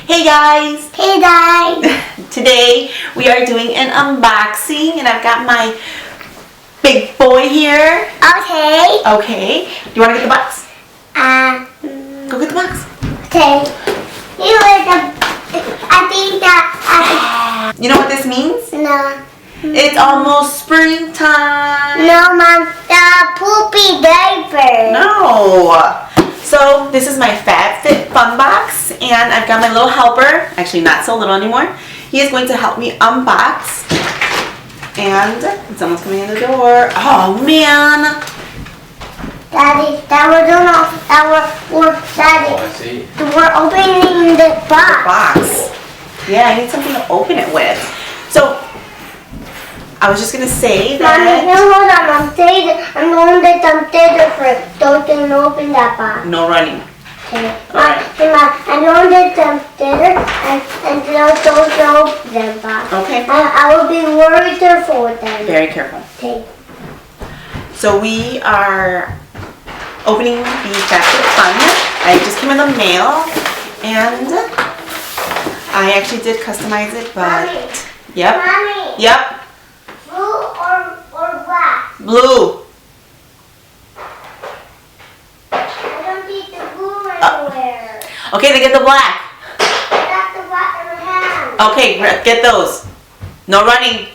Hey guys! Hey guys! Today we are doing an unboxing and I've got my big boy here. Okay. Okay. Do you want to get the box? Go get the box. Okay. I think that You know what this means? no. It's almost springtime. No, Mom. The poopy diaper. No. So this is my FabFitFun box and I've got my little helper. Actually not so little anymore. He is going to help me unbox. And someone's coming in the door. Oh man. Daddy, Daddy. Oh, I see. We're opening the box. Box. Yeah, I need something to open it with. So I was just gonna say that. Mommy, no, hold on. I'm going to get some scissors first. Don't open that box. No running. Okay. Alright. I'm going to get some scissors and don't open that box. Okay. I will be very careful with them. Very careful. Okay. So we are opening the FabFitFun. I just came in the mail and I actually did customize it, but Mommy. yep. Mommy. Yep. Blue or black? Blue. I don't need the blue anywhere. Okay, then get the black. I got the black in my hand. Okay, get those. No running.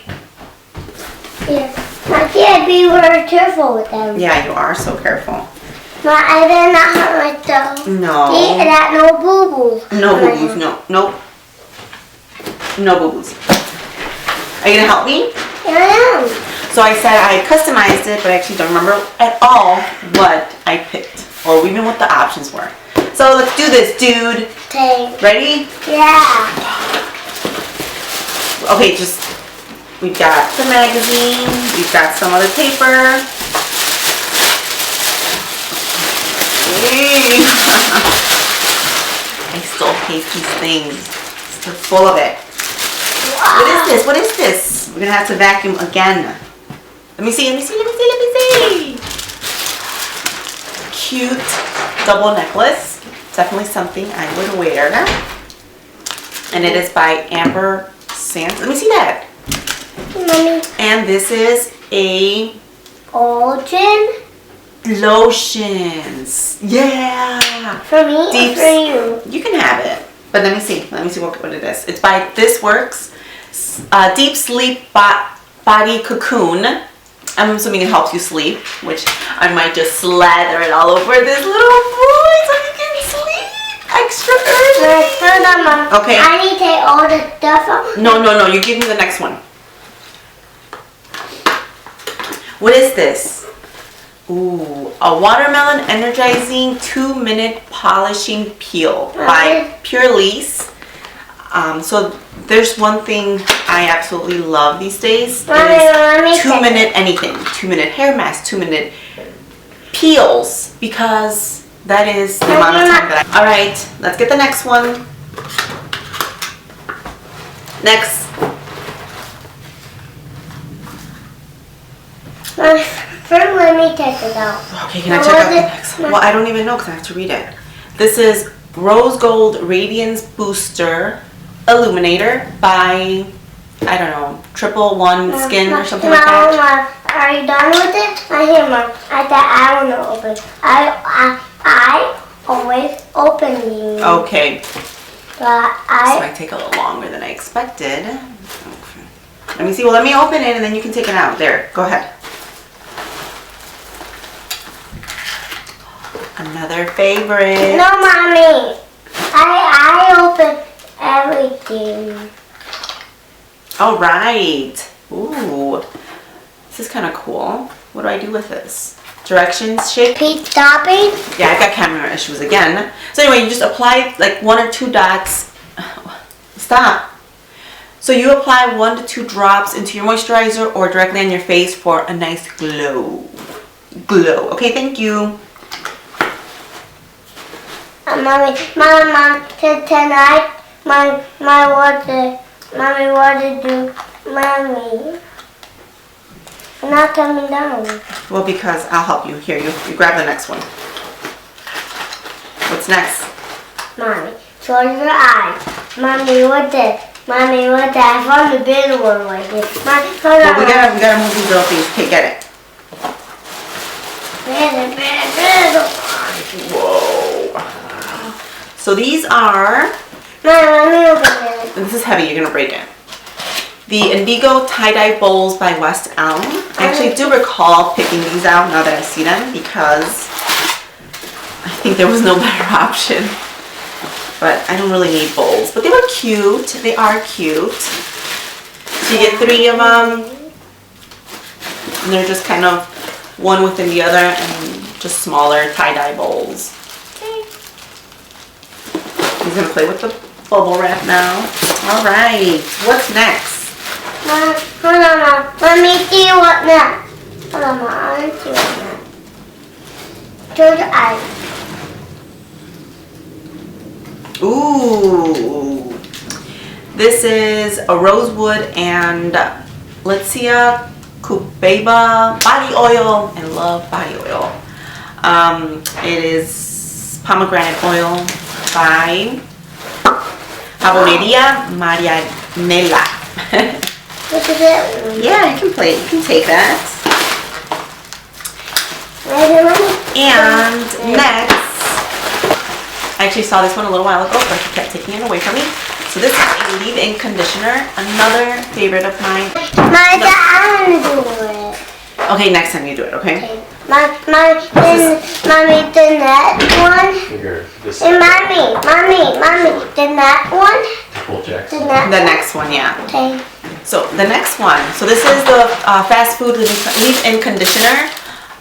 Yeah. I can't be very careful with them. Yeah, you are so careful. I did not hurt myself. No. See, that no boo-boos. No boo-boos, no. Nope. No boo-boos. Are you gonna help me? Yeah. So I said I customized it, but I actually don't remember at all what I picked or even what the options were. So let's do this, dude. Okay. Ready? Yeah. Okay, we've got the magazine, we've got some other paper. Yay. I still hate these things. They're full of it. Wow. What is this? What is this? We're gonna have to vacuum again. Let me see. Cute double necklace. Definitely something I would wear. And it is by Amber Sands. Let me see that. Mommy. And this is a Ocean? lotions. Yeah. For me Deep- or for you? You can have it. But let me see. Let me see what it is. It's by This Works. Deep Sleep Body Cocoon. I'm assuming it helps you sleep, which I might just slather it all over this little boy so he can sleep extra early. Hold on, Mom. Okay. I need to take all the stuff off. No. You give me the next one. What is this? Ooh, a watermelon energizing 2-minute polishing peel by Pure Lease. So there's one thing I absolutely love these days. Mommy, Is 2-minute anything. 2-minute hair mask, 2-minute peels, because that is the amount of time that all right, let's get the next one. Next. First, let me take it out. Okay, can I check out the next one? Well, I don't even know because I have to read it. This is Rose Gold Radiance Booster Illuminator by, I don't know, 111 Skin or something like that. Mom, are you done with it? Here, Mom. I want to open. I always open these. Okay, But this might take a little longer than I expected. Okay. Let me see. Well, let me open it and then you can take it out. There, go ahead. Another favorite. No, Mommy. I open everything. All right. Ooh, this is kind of cool. What do I do with this? Directions, shape. Keep stopping. Yeah, I've got camera issues again. So anyway, you just apply like 1 or 2 dots. Stop. So you apply 1 to 2 drops into your moisturizer or directly on your face for a nice glow. Glow. Okay, thank you. Mommy, tonight, Mommy, what did you, Mommy? I'm not coming down. Well, because I'll help you. Here, you grab the next one. What's next? Mommy, close your eyes. Mommy, what the? Mommy, what the? I found the big one right here. Mommy, hold Well, on. we gotta move these little things. Okay, get it. Big. Whoa. So these are, Mommy, let me open it. this is heavy, you're gonna break it. The Indigo Tie-Dye Bowls by West Elm. I actually do recall picking these out now that I see them because I think there was no better option. But I don't really need bowls. But they were cute. They are cute. So you get 3 of them. And they're just kind of one within the other and just smaller tie-dye bowls. He's gonna play with the bubble wrap now. All right, what's next? Mom, hold on, Mom. Let me see what next. Hold on, Mom. I want to see what next. Close your eyes. Ooh, this is a rosewood and Litsia Cubeba body oil. I love body oil. It is pomegranate oil by Jaboneria Marianela. Look at it. Yeah, you can play it. You can take that. And next, I actually saw this one a little while ago, but he kept taking it away from me. So this is a leave-in conditioner, another favorite of mine. I want to do it. Okay, next time you do it, okay? Mommy, the net one. Here, this And mommy, the net one. full check. The net The next one, yeah. Okay. So the next one. So this is the fast food leave-in conditioner.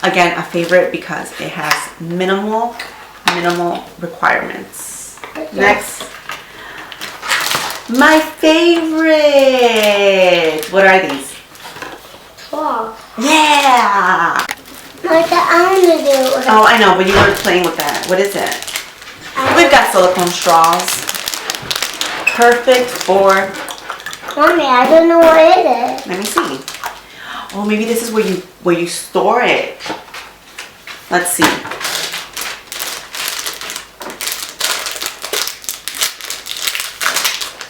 Again, a favorite because it has minimal requirements. Next. My favorite. What are these? Wow. Yeah. I want to do it. Oh, I know, but you were playing with that. What is it? We've got silicone straws. Perfect for, Mommy, I don't know what it is. let me see. Oh, maybe this is where you store it. Let's see.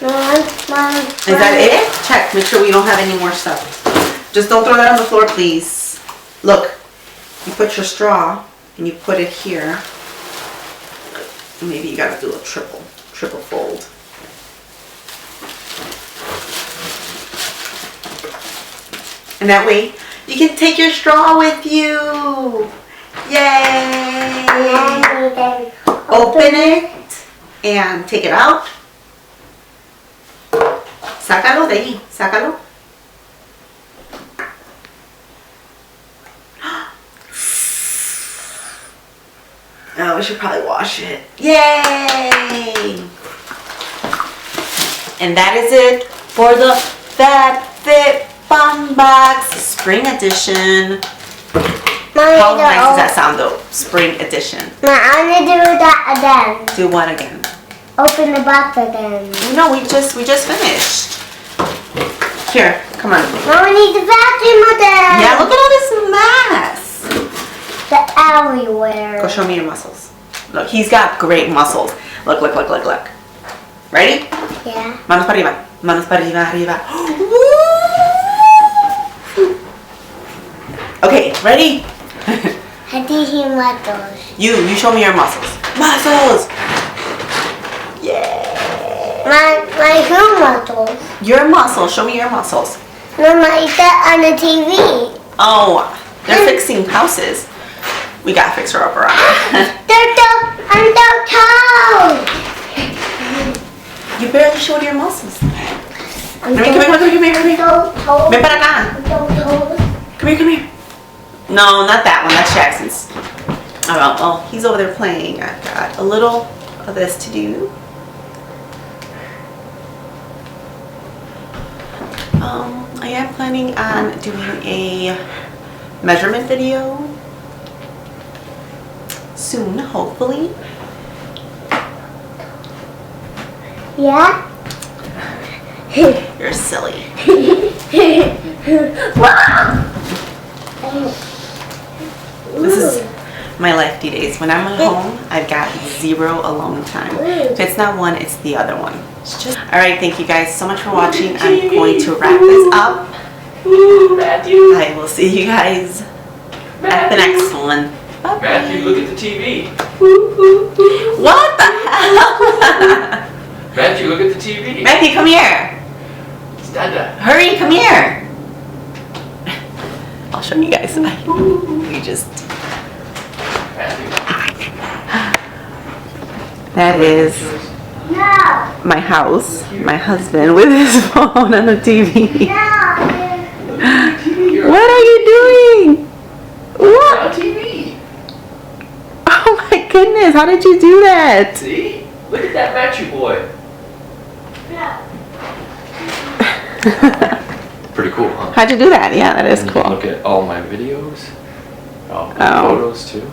Mom. Is that it? Check. Make sure we don't have any more stuff. Just don't throw that on the floor, please. Look, you put your straw and you put it here. Maybe you gotta do a triple fold. And that way you can take your straw with you. Yay! Mommy, then Open it and take it out. Sácalo de ahí, sácalo. Oh, we should probably wash it. Yay! And that is it for the FabFitFun box Spring Edition. Mommy, How nice does that sound though? Spring Edition. I want to do that again. Do what again? Open the box again. No, we just finished. Here, come on. Now we need the vacuum again. Yeah, look at all this mess. The everywhere. Go show me your muscles. Look, he's got great muscles. Look. Ready? Yeah. Manos para arriba. Manos para arriba. Okay, ready? I think he want those. You show me your muscles. Muscles! Yeah. My who want those? Your muscles. Show me your muscles. Mama, is that on the TV? Oh, they're fixing houses. We gotta fix her up around. They're on the toes. You barely showed your muscles. On Come here. toes. Ven para acá. Toes. Come here. No, not that one. That's Jackson's. Oh, well, he's over there playing. I've got a little of this to do. I am planning on doing a measurement video soon, hopefully. Yeah? You're silly. my life these days. When I'm at home, I've got 0 alone time. If it's not one, it's the other one. It's just... Alright, thank you guys so much for watching. I'm going to wrap this up. Matthew. I will see you guys at the next one. Bye-bye. Matthew, look at the TV. What the hell? Matthew, look at the TV. Matthew, come here. It's Dada. Hurry, come here. I'll show you guys. We just... Matthew. That is No. my house. My husband with his phone on the TV. No. What are you doing? What? On TV. Oh my goodness, how did you do that? See? Look at that Matthew boy. Pretty cool, huh? How'd you do that? Yeah, that is And you can cool. look at all my videos, Oh. photos too.